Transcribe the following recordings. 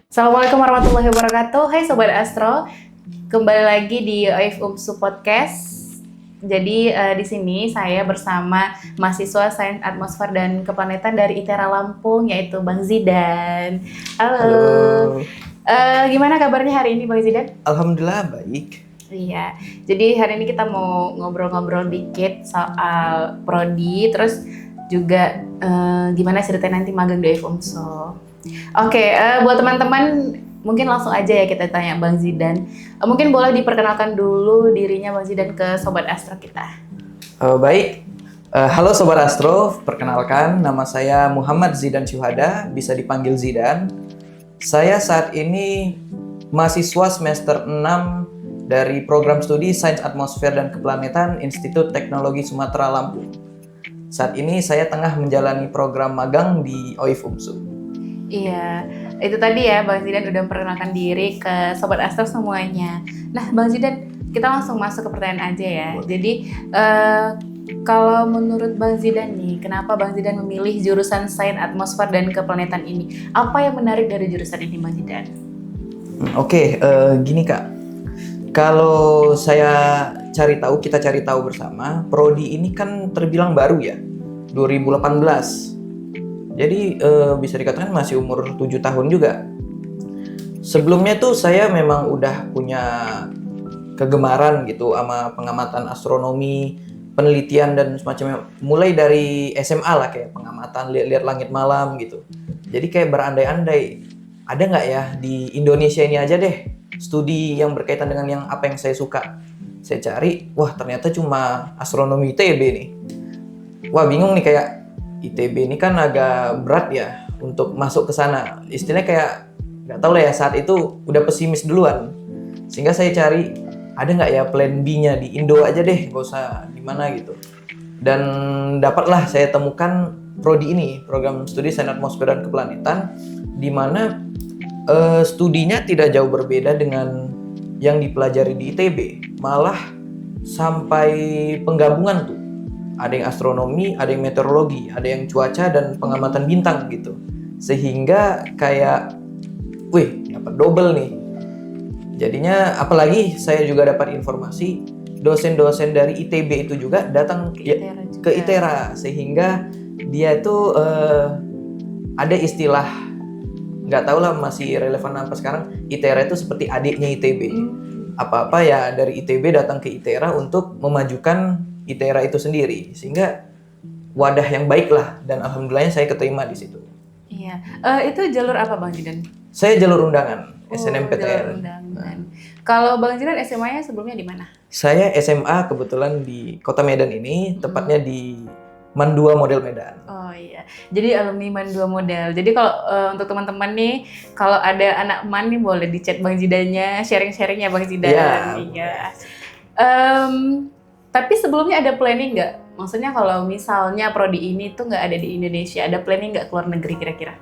Assalamualaikum warahmatullahi wabarakatuh. Hai Sobat Astro, kembali lagi di OIF UMSU Podcast. Jadi di sini saya bersama mahasiswa Sains Atmosfer dan Keplanetan dari ITERA Lampung, yaitu Bang Zidan. Halo. Gimana kabarnya hari ini Bang Zidan? Alhamdulillah baik. Iya, jadi hari ini kita mau ngobrol-ngobrol dikit soal prodi, terus juga gimana ceritanya nanti magang di OIF UMSU. Oke, buat teman-teman mungkin langsung aja ya kita tanya Bang Zidan. Mungkin boleh diperkenalkan dulu dirinya Bang Zidan ke Sobat Astro kita. Baik. Halo Sobat Astro, perkenalkan nama saya Muhammad Zidan Syuhada, bisa dipanggil Zidan. Saya saat ini mahasiswa semester 6 dari program studi Sains Atmosfer dan Keplanetan Institut Teknologi Sumatera Lampung. Saat ini saya tengah menjalani program magang di OIF UMSU. Iya, itu tadi ya Bang Zidan udah memperkenalkan diri ke Sobat Astro semuanya. Nah Bang Zidan, kita langsung masuk ke pertanyaan aja ya. Jadi kalau menurut Bang Zidan nih, kenapa Bang Zidan memilih jurusan Sains Atmosfer dan Keplanetan ini? Apa yang menarik dari jurusan ini Bang Zidan? Oke, gini Kak. Kalau kita cari tahu bersama, prodi ini kan terbilang baru ya, 2018. Jadi bisa dikatakan masih umur 7 tahun juga. Sebelumnya tuh saya memang udah punya kegemaran gitu sama pengamatan astronomi, penelitian dan semacamnya. Mulai dari SMA lah, kayak pengamatan, lihat-lihat langit malam gitu. Jadi kayak berandai-andai, ada nggak ya di Indonesia ini aja deh studi yang berkaitan dengan yang apa yang saya suka. Saya cari, wah ternyata cuma astronomi ITB nih. Wah bingung nih, kayak ITB ini kan agak berat ya untuk masuk ke sana. Istilahnya kayak nggak tahu lah ya, saat itu udah pesimis duluan. Sehingga saya cari, ada nggak ya plan B-nya di Indo aja deh, nggak usah di mana gitu. Dan dapatlah saya temukan prodi ini, program studi Sains Atmosfer dan Keplanetan, di mana studinya tidak jauh berbeda dengan yang dipelajari di ITB. Malah sampai penggabungan tuh. Ada yang astronomi, ada yang meteorologi, ada yang cuaca dan pengamatan bintang gitu. Sehingga kayak, wih, dapat double nih. Jadinya apalagi saya juga dapat informasi dosen-dosen dari ITB itu juga datang ke ITERA, sehingga dia itu ada istilah, nggak tahu lah masih relevan apa sekarang, ITERA itu seperti adiknya ITB. Apa-apa ya dari ITB datang ke ITERA untuk memajukan ITERA itu sendiri, sehingga wadah yang baik lah, dan alhamdulillahnya saya keterima di situ. Iya, itu jalur apa Bang Zidan? Saya jalur undangan, SNMPTN. Jalur undangan. Kalau Bang Zidan SMA-nya sebelumnya di mana? Saya SMA kebetulan di Kota Medan ini, tepatnya di MAN 2 Model Medan. Oh iya, jadi alumni MAN 2 Model. Jadi kalau untuk teman-teman nih, kalau ada anak MAN nih boleh di chat Bang Zidannya, sharing-sharing ya Bang Zidan. Iya. Tapi sebelumnya ada planning nggak? Maksudnya kalau misalnya prodi ini tuh nggak ada di Indonesia, ada planning nggak keluar negeri kira-kira?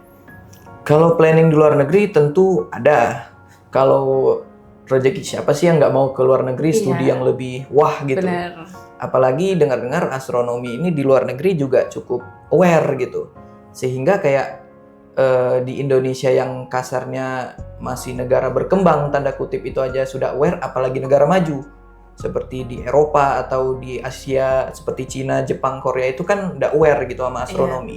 Kalau planning di luar negeri tentu ada. Kalau rezeki siapa sih yang nggak mau ke luar negeri, studi yang lebih wah gitu. Bener. Apalagi dengar-dengar astronomi ini di luar negeri juga cukup aware gitu. Sehingga kayak di Indonesia yang kasarnya masih negara berkembang, tanda kutip itu aja sudah aware, apalagi negara maju. Seperti di Eropa atau di Asia seperti Cina, Jepang, Korea itu kan udah aware gitu sama astronomi.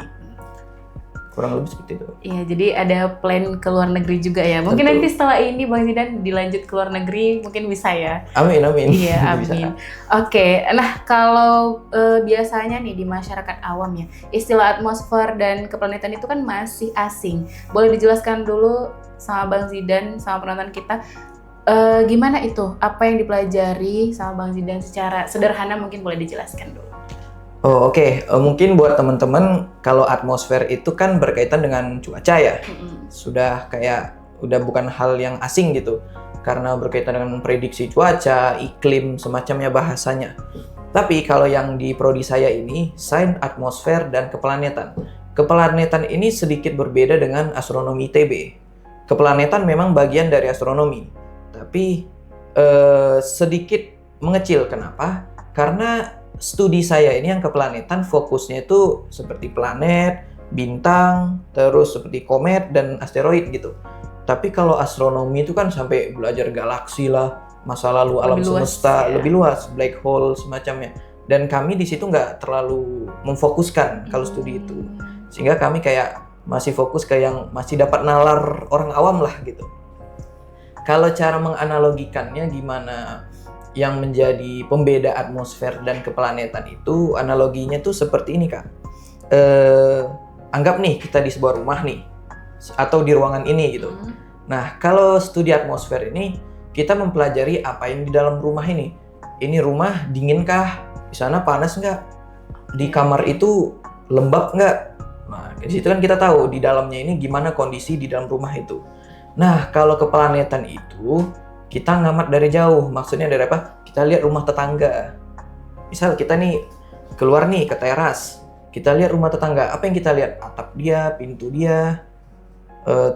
Kurang lebih seperti itu. Iya, jadi ada plan ke luar negeri juga ya. Mungkin nanti setelah ini Bang Zidan dilanjut ke luar negeri, mungkin bisa ya. Amin, amin. Iya, amin. Oke, nah kalau biasanya nih di masyarakat awam ya, istilah atmosfer dan keplanetan itu kan masih asing. Boleh dijelaskan dulu sama Bang Zidan, sama penonton kita, gimana itu? Apa yang dipelajari sama Bang Zidan secara sederhana mungkin boleh dijelaskan dulu. Oh oke. Mungkin buat teman-teman, kalau atmosfer itu kan berkaitan dengan cuaca ya. Udah bukan hal yang asing gitu. Karena berkaitan dengan prediksi cuaca, iklim, semacamnya bahasanya. Tapi kalau yang di prodi saya ini, Sains Atmosfer dan Keplanetan. Keplanetan ini sedikit berbeda dengan astronomi ITB. Keplanetan memang bagian dari astronomi. Tapi sedikit mengecil. Kenapa? Karena studi saya ini yang keplanetan fokusnya itu seperti planet, bintang, terus seperti komet dan asteroid gitu. Tapi kalau astronomi itu kan sampai belajar galaksi lah, masa lalu alam Lebih luas, semesta, ya. lebih luas, black hole semacamnya. Dan kami di situ nggak terlalu memfokuskan kalau studi itu, sehingga kami kayak masih fokus ke yang masih dapat nalar orang awam lah gitu. Kalau cara menganalogikannya gimana yang menjadi pembeda atmosfer dan keplanetan itu, analoginya tuh seperti ini Kak. Anggap nih kita di sebuah rumah nih, atau di ruangan ini gitu. Nah, kalau studi atmosfer ini, kita mempelajari apa yang di dalam rumah ini. Ini rumah dinginkah? Di sana panas nggak? Di kamar itu lembab nggak? Nah, di situ kan kita tahu di dalamnya ini gimana kondisi di dalam rumah itu. Nah, kalau keplanetan itu, kita ngamat dari jauh. Maksudnya dari apa? Kita lihat rumah tetangga. Misal kita nih keluar nih ke teras. Kita lihat rumah tetangga. Apa yang kita lihat? Atap dia, pintu dia,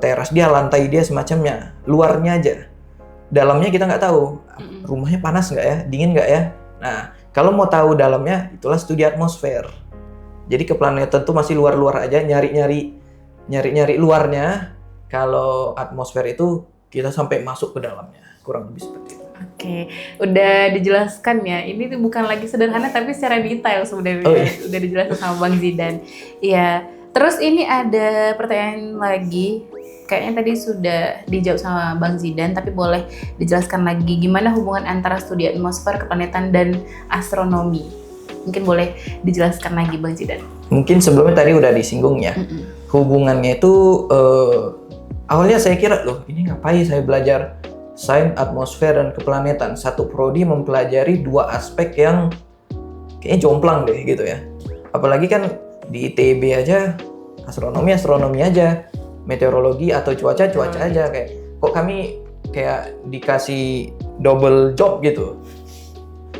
teras dia, lantai dia, semacamnya. Luarnya aja. Dalamnya kita nggak tahu. Rumahnya panas nggak ya? Dingin nggak ya? Nah, kalau mau tahu dalamnya, itulah studi atmosfer. Jadi keplanetan tuh masih luar-luar aja, nyari-nyari luarnya. Kalau atmosfer itu kita sampai masuk ke dalamnya, kurang lebih seperti itu. Oke, udah dijelaskan ya. Ini tuh bukan lagi sederhana tapi secara detail sebenarnya. Oh, iya. Udah dijelaskan sama Bang Zidan. Iya. Terus ini ada pertanyaan lagi. Kayaknya tadi sudah dijawab sama Bang Zidan, tapi boleh dijelaskan lagi gimana hubungan antara studi atmosfer, keplanetan, dan astronomi. Mungkin boleh dijelaskan lagi Bang Zidan. Mungkin sebelumnya tadi udah disinggung ya. Hubungannya itu awalnya saya kira loh, ini ngapain saya belajar sains atmosfer dan keplanetan. Satu prodi mempelajari dua aspek yang kayaknya jomplang deh gitu ya. Apalagi kan di ITB aja astronomi aja. Meteorologi atau cuaca aja, kayak kok kami kayak dikasih double job gitu.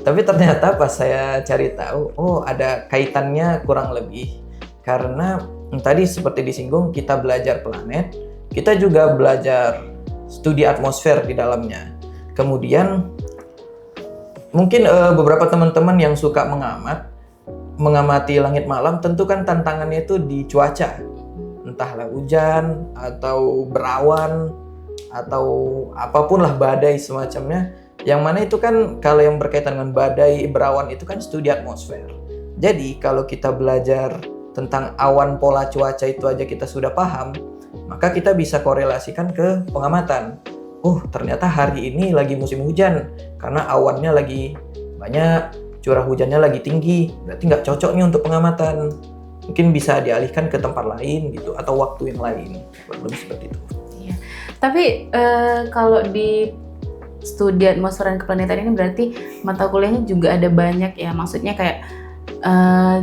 Tapi ternyata pas saya cari tahu, oh ada kaitannya kurang lebih. Karena tadi seperti disinggung, kita belajar planet, kita juga belajar studi atmosfer di dalamnya. Kemudian mungkin beberapa teman-teman yang suka mengamati langit malam, tentu kan tantangannya itu di cuaca. Entahlah hujan atau berawan atau apapun lah, badai semacamnya. Yang mana itu kan kalau yang berkaitan dengan badai, berawan itu kan studi atmosfer. Jadi kalau kita belajar tentang awan, pola cuaca itu aja kita sudah paham, maka kita bisa korelasikan ke pengamatan. Oh, ternyata hari ini lagi musim hujan karena awannya lagi banyak, curah hujannya lagi tinggi, berarti nggak cocok nih untuk pengamatan. Mungkin bisa dialihkan ke tempat lain gitu, atau waktu yang lain, lebih seperti itu. Iya. Tapi kalau di studi atmosfer dan keplanetan ini berarti mata kuliahnya juga ada banyak ya, maksudnya kayak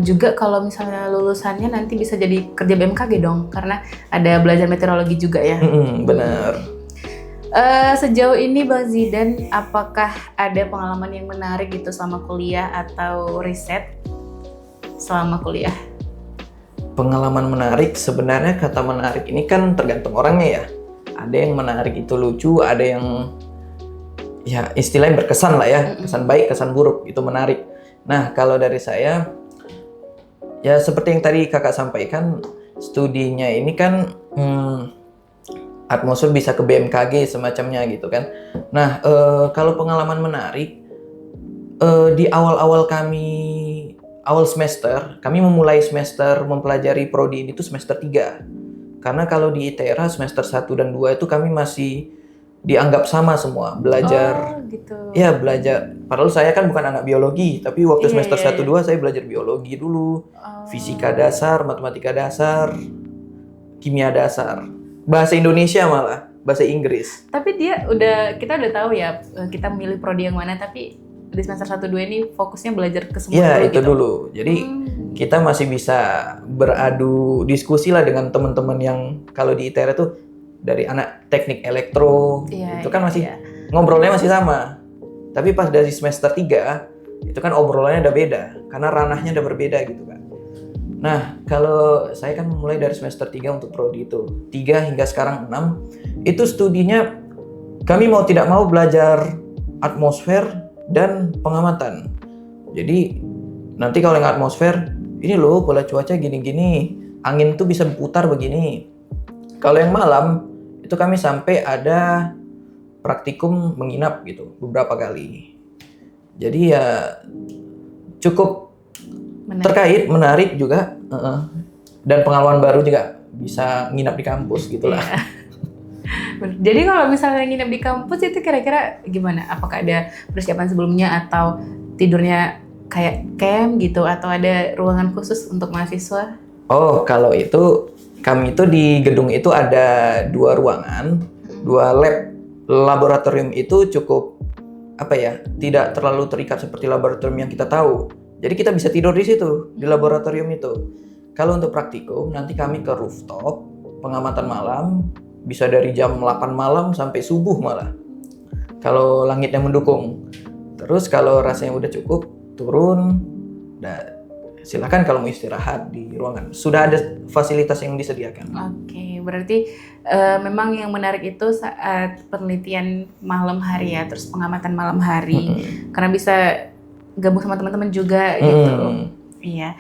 juga kalau misalnya lulusannya nanti bisa jadi kerja BMKG dong, karena ada belajar meteorologi juga ya. Benar. Sejauh ini Bang Zidan, apakah ada pengalaman yang menarik gitu selama kuliah atau riset selama kuliah? Pengalaman menarik, sebenarnya kata menarik ini kan tergantung orangnya ya. Ada yang menarik itu lucu, ada yang ya istilahnya berkesan lah ya, kesan baik, kesan buruk, itu menarik. Nah, kalau dari saya, ya seperti yang tadi kakak sampaikan, studinya ini kan atmosfer bisa ke BMKG semacamnya gitu kan. Nah, kalau pengalaman menarik, di awal semester, kami memulai semester mempelajari prodi ini tuh semester 3. Karena kalau di ITERA semester 1 dan 2 itu kami masih dianggap sama semua, belajar. Oh, gitu. Ya, belajar. Padahal saya kan bukan anak biologi, tapi waktu semester 1-2 saya belajar biologi dulu. Fisika dasar, matematika dasar, kimia dasar. Bahasa Indonesia malah, bahasa Inggris. Tapi kita udah tahu ya, kita milih prodi yang mana, tapi di semester 1-2 ini fokusnya belajar ke semua ya, dulu itu gitu. dulu. Jadi kita masih bisa beradu diskusi lah dengan teman-teman yang kalau di ITERA tuh dari anak teknik elektro, itu kan masih ngobrolnya masih sama. Tapi pas dari semester 3 itu kan obrolannya udah beda karena ranahnya udah berbeda gitu kan. Nah, kalau saya kan mulai dari semester 3 untuk prodi itu 3 hingga sekarang 6, itu studinya kami mau tidak mau belajar atmosfer dan pengamatan. Jadi nanti kalau yang atmosfer, ini loh pola cuaca gini-gini, angin tuh bisa berputar begini. Kalau yang malam itu itu kami sampai ada praktikum menginap gitu beberapa kali. Jadi ya cukup menarik juga, dan pengalaman baru juga, bisa nginap di kampus gitulah. Iya. Jadi kalau misalnya nginap di kampus itu kira-kira gimana? Apakah ada persiapan sebelumnya atau tidurnya kayak camp gitu atau ada ruangan khusus untuk mahasiswa? Oh, kalau itu kami itu di gedung itu ada 2 ruangan, 2 lab. Laboratorium itu cukup tidak terlalu terikat seperti laboratorium yang kita tahu. Jadi kita bisa tidur di situ, di laboratorium itu. Kalau untuk praktikum, nanti kami ke rooftop, pengamatan malam, bisa dari jam 8 malam sampai subuh malah. Kalau langitnya mendukung. Terus kalau rasanya udah cukup, turun, silakan kalau mau istirahat di ruangan. Sudah ada fasilitas yang disediakan. Oke, berarti memang yang menarik itu saat penelitian malam hari ya, terus pengamatan malam hari, karena bisa gabung sama teman-teman juga gitu. Iya,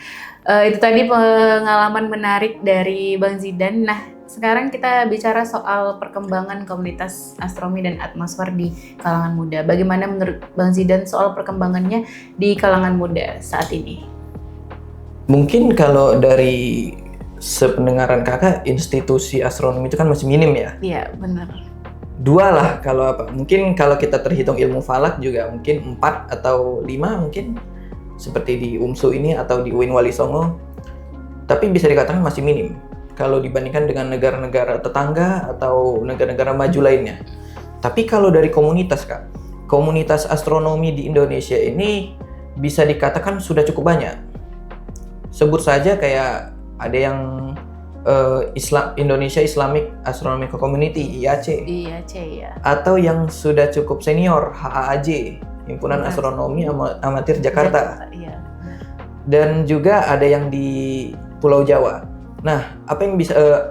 itu tadi pengalaman menarik dari Bang Zidan. Nah, sekarang kita bicara soal perkembangan komunitas astronomi dan atmosfer di kalangan muda. Bagaimana menurut Bang Zidan soal perkembangannya di kalangan muda saat ini? Mungkin kalau dari sependengaran kakak, institusi astronomi itu kan masih minim ya? Iya, benar. 2 lah kalau mungkin kalau kita terhitung ilmu falak juga mungkin 4 atau 5 mungkin. Seperti di UMSU ini atau di UIN Wali Songo. Tapi bisa dikatakan masih minim kalau dibandingkan dengan negara-negara tetangga atau negara-negara maju lainnya. Tapi kalau dari komunitas Kak, komunitas astronomi di Indonesia ini bisa dikatakan sudah cukup banyak. Sebut saja kayak ada yang Indonesia Islamic Astronomical Community (IAC). IAC ya. Atau yang sudah cukup senior, HAAJ, Himpunan Astronomi Amatir Jakarta. Iya. Dan juga ada yang di Pulau Jawa. Nah,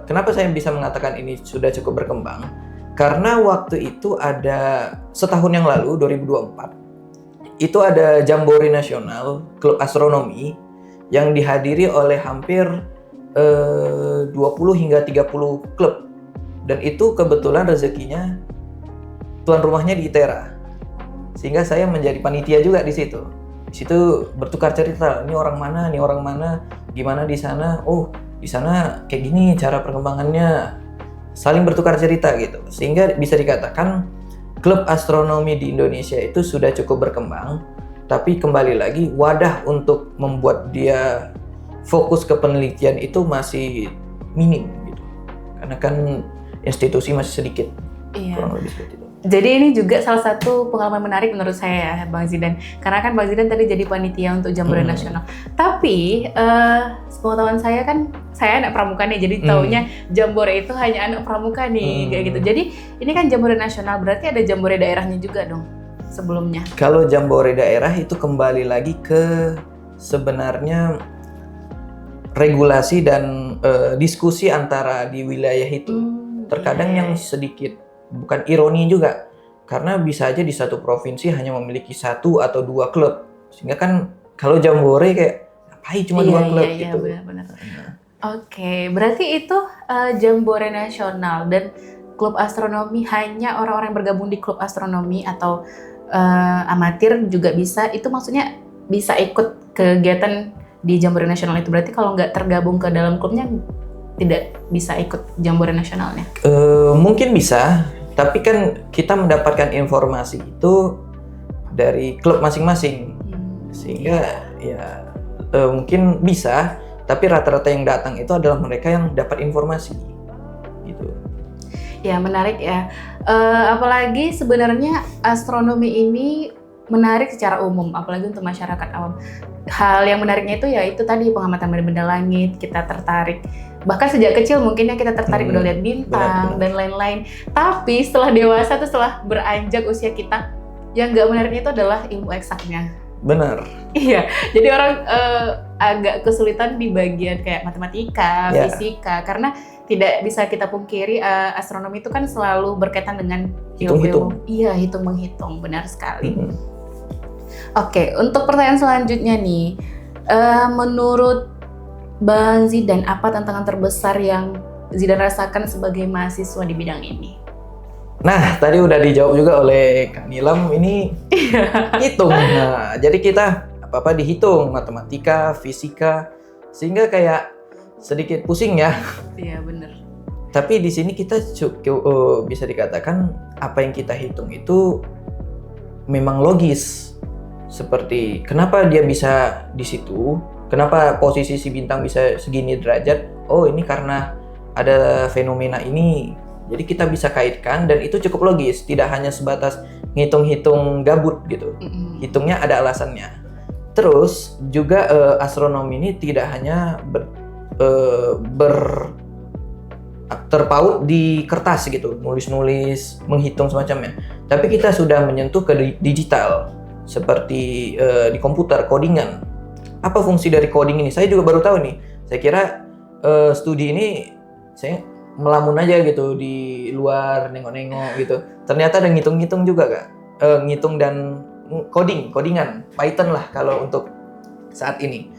kenapa saya bisa mengatakan ini sudah cukup berkembang? Karena waktu itu ada setahun yang lalu, 2024, itu ada Jambore Nasional Klub Astronomi yang dihadiri oleh hampir 20 hingga 30 klub. Dan itu kebetulan rezekinya tuan rumahnya di ITERA. Sehingga saya menjadi panitia juga di situ. Di situ bertukar cerita, ini orang mana, gimana di sana. Oh, di sana kayak gini cara perkembangannya. Saling bertukar cerita gitu. Sehingga bisa dikatakan klub astronomi di Indonesia itu sudah cukup berkembang. Tapi kembali lagi, wadah untuk membuat dia fokus ke penelitian itu masih minim gitu. Karena kan institusi masih sedikit. Iya. Kurang lebih seperti itu. Jadi ini juga salah satu pengalaman menarik menurut saya ya, Bang Zidan. Karena kan Bang Zidan tadi jadi panitia untuk Jambore Nasional. Tapi sepengetahuan saya kan, saya anak pramuka nih, jadi taunya Jambore itu hanya anak pramuka nih, kayak gitu. Jadi ini kan Jambore Nasional, berarti ada Jambore daerahnya juga dong sebelumnya. Kalau Jambore daerah itu kembali lagi ke sebenarnya regulasi dan diskusi antara di wilayah itu. Terkadang yang sedikit bukan ironi juga, karena bisa aja di satu provinsi hanya memiliki 1 atau 2 klub, sehingga kan kalau Jambore kayak ngapain cuma 2 klub gitu. Iya, benar-benar. Oke, berarti itu Jambore Nasional dan klub astronomi hanya orang-orang yang bergabung di klub astronomi atau amatir juga bisa. Itu maksudnya bisa ikut kegiatan di Jambore Nasional itu. Berarti kalau nggak tergabung ke dalam klubnya tidak bisa ikut Jambore Nasionalnya? Mungkin bisa, tapi kan kita mendapatkan informasi itu dari klub masing-masing, sehingga ya mungkin bisa, tapi rata-rata yang datang itu adalah mereka yang dapat informasi gitu. Ya, menarik ya. Apalagi sebenarnya astronomi ini menarik secara umum, apalagi untuk masyarakat awam. Hal yang menariknya itu ya itu tadi pengamatan benda-benda langit, kita tertarik. Bahkan sejak kecil mungkinnya kita tertarik udah lihat bintang dan lain-lain. Tapi setelah dewasa tuh, setelah beranjak usia kita, yang nggak menariknya itu adalah ilmu eksaknya. Benar. Iya, jadi orang agak kesulitan di bagian kayak matematika, fisika, karena tidak bisa kita pungkiri astronomi itu kan selalu berkaitan dengan hitung-hitung. Iya, hitung-menghitung, benar sekali. Oke, untuk pertanyaan selanjutnya nih, menurut Bang Zidan, apa tantangan terbesar yang Zidane rasakan sebagai mahasiswa di bidang ini? Nah, tadi udah dijawab juga oleh Kak Nilam, ini hitung. Nah, jadi kita apa-apa dihitung, matematika, fisika, sehingga kayak sedikit pusing ya. Iya, bener. Tapi di sini kita bisa dikatakan apa yang kita hitung itu memang logis. Seperti kenapa dia bisa di situ, kenapa posisi si bintang bisa segini derajat, oh ini karena ada fenomena ini. Jadi kita bisa kaitkan dan itu cukup logis, tidak hanya sebatas ngitung-hitung gabut gitu. Hitungnya ada alasannya. Terus juga astronomi ini tidak hanya terpaut di kertas gitu, nulis-nulis, menghitung semacamnya. Tapi kita sudah menyentuh ke digital, seperti di komputer, codingan. Apa fungsi dari coding ini? Saya juga baru tahu nih. Saya kira studi ini saya melamun aja gitu di luar, nengok-nengok gitu. Ternyata ada ngitung-ngitung juga Kak. Ngitung dan codingan, Python lah kalau untuk saat ini.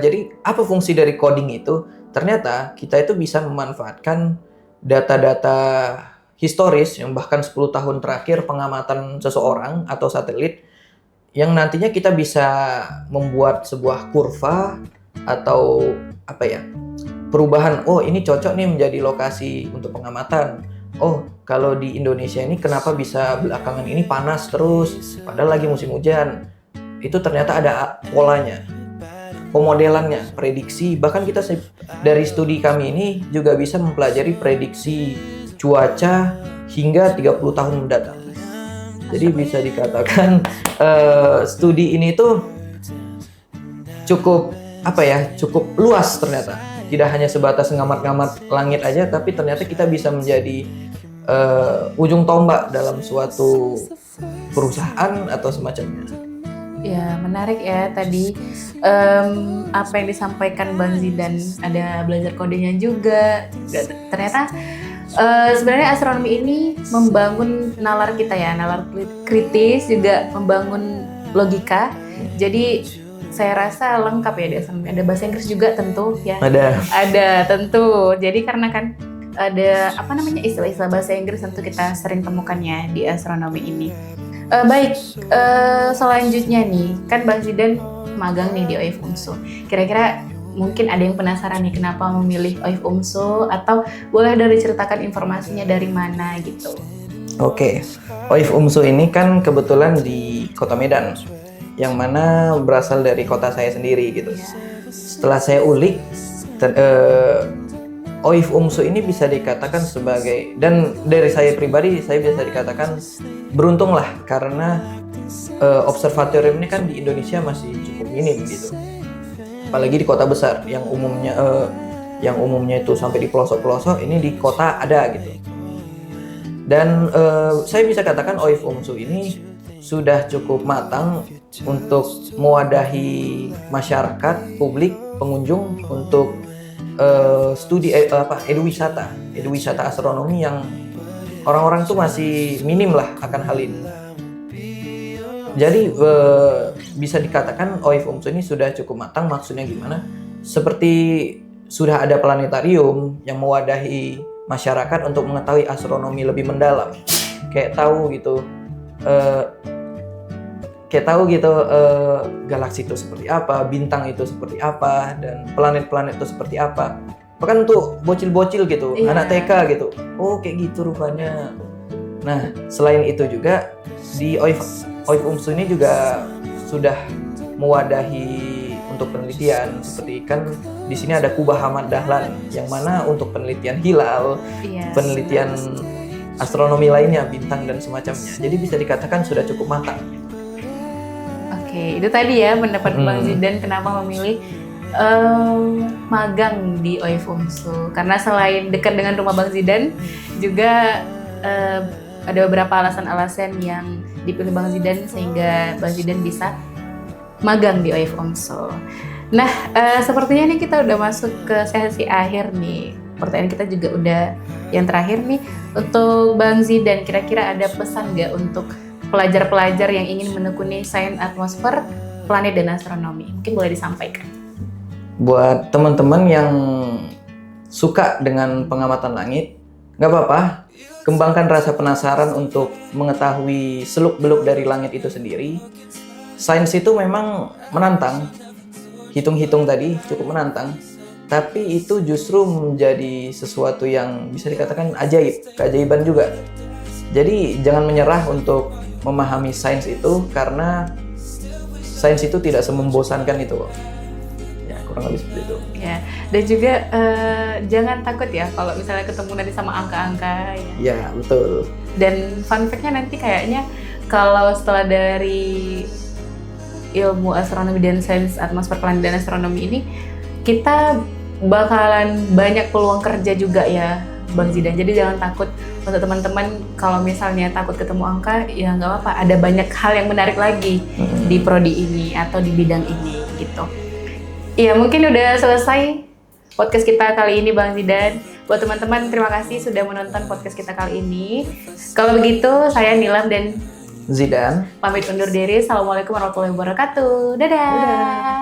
Jadi apa fungsi dari coding itu? Ternyata kita itu bisa memanfaatkan data-data historis yang bahkan 10 tahun terakhir pengamatan seseorang atau satelit, yang nantinya kita bisa membuat sebuah kurva atau apa ya, perubahan. Oh ini cocok nih menjadi lokasi untuk pengamatan. Oh kalau di Indonesia ini kenapa bisa belakangan ini panas terus padahal lagi musim hujan. Itu ternyata ada polanya, pemodelannya, prediksi. Bahkan kita dari studi kami ini juga bisa mempelajari prediksi cuaca hingga 30 tahun mendatang. Jadi bisa dikatakan studi ini tuh cukup cukup luas ternyata. Tidak hanya sebatas ngamat-ngamat langit aja, tapi ternyata kita bisa menjadi ujung tombak dalam suatu perusahaan atau semacamnya. Ya, menarik ya tadi apa yang disampaikan Bang Zidan, ada belajar kodenya juga. Ternyata sebenarnya astronomi ini membangun nalar kita ya, nalar kritis, juga membangun logika. Jadi saya rasa lengkap ya di astronomi. Ada bahasa Inggris juga tentu ya. Ada tentu. Jadi karena kan ada istilah-istilah bahasa Inggris tentu kita sering temukannya di astronomi ini. Baik, selanjutnya nih, kan Bang Zidan magang nih di OIF UMSU. Kira-kira mungkin ada yang penasaran nih kenapa memilih OIF UMSU, atau boleh diceritakan informasinya dari mana gitu. Oke, OIF UMSU ini kan kebetulan di Kota Medan, yang mana berasal dari kota saya sendiri gitu. Setelah saya ulik, OIF UMSU ini bisa dikatakan sebagai, dan dari saya pribadi saya bisa dikatakan beruntung lah, karena observatorium ini kan di Indonesia masih cukup minim gitu, apalagi di kota besar yang umumnya itu sampai di pelosok-pelosok, ini di kota ada gitu. Dan saya bisa katakan OIF UMSU ini sudah cukup matang untuk mewadahi masyarakat, publik, pengunjung untuk studi eduwisata astronomi yang orang-orang tuh masih minim lah akan hal ini. Jadi bisa dikatakan OIF UMSU ini sudah cukup matang. Maksudnya gimana? Seperti sudah ada planetarium yang mewadahi masyarakat untuk mengetahui astronomi lebih mendalam. Kayak tahu gitu galaksi itu seperti apa, bintang itu seperti apa, dan planet-planet itu seperti apa. Bahkan untuk bocil-bocil gitu, anak TK gitu. Oh kayak gitu rupanya. Nah selain itu juga di OIF UMSU ini juga sudah mewadahi untuk penelitian, seperti kan di sini ada Kubah Hamad Dahlan yang mana untuk penelitian hilal, penelitian astronomi lainnya, bintang dan semacamnya. Jadi bisa dikatakan sudah cukup matang. Oke, itu tadi ya pendapat Bang Zidan kenapa memilih magang di OIF UMSU. Karena selain dekat dengan rumah Bang Zidan, juga ada beberapa alasan-alasan yang dipilih Bang Zidan sehingga Bang Zidan bisa magang di OIF UMSU. Nah, sepertinya nih kita udah masuk ke sesi akhir nih. Pertanyaan kita juga udah yang terakhir nih. Untuk Bang Zidan, kira-kira ada pesan nggak untuk pelajar-pelajar yang ingin menekuni sains atmosfer, planet dan astronomi? Mungkin boleh disampaikan. Buat teman-teman yang suka dengan pengamatan langit, nggak apa-apa. Kembangkan rasa penasaran untuk mengetahui seluk-beluk dari langit itu sendiri. Sains itu memang menantang, hitung-hitung tadi cukup menantang, tapi itu justru menjadi sesuatu yang bisa dikatakan ajaib, keajaiban juga. Jadi jangan menyerah untuk memahami sains itu, karena sains itu tidak semembosankan itu kok. Ya, kurang lebih seperti itu. Ya, dan juga jangan takut ya kalau misalnya ketemu nanti sama angka-angka ya. Ya, betul. Dan fun fact-nya nanti kayaknya kalau setelah dari ilmu astronomi dan sains atmosfer planet dan astronomi ini, kita bakalan banyak peluang kerja juga ya Bang Zidan. Jadi jangan takut untuk teman-teman kalau misalnya takut ketemu angka, ya nggak apa-apa. Ada banyak hal yang menarik lagi di prodi ini atau di bidang ini gitu. Iya, mungkin udah selesai podcast kita kali ini Bang Zidan. Buat teman-teman, terima kasih sudah menonton podcast kita kali ini. Kalau begitu, saya Nilam dan Zidan pamit undur diri. Assalamualaikum warahmatullahi wabarakatuh. Dadah.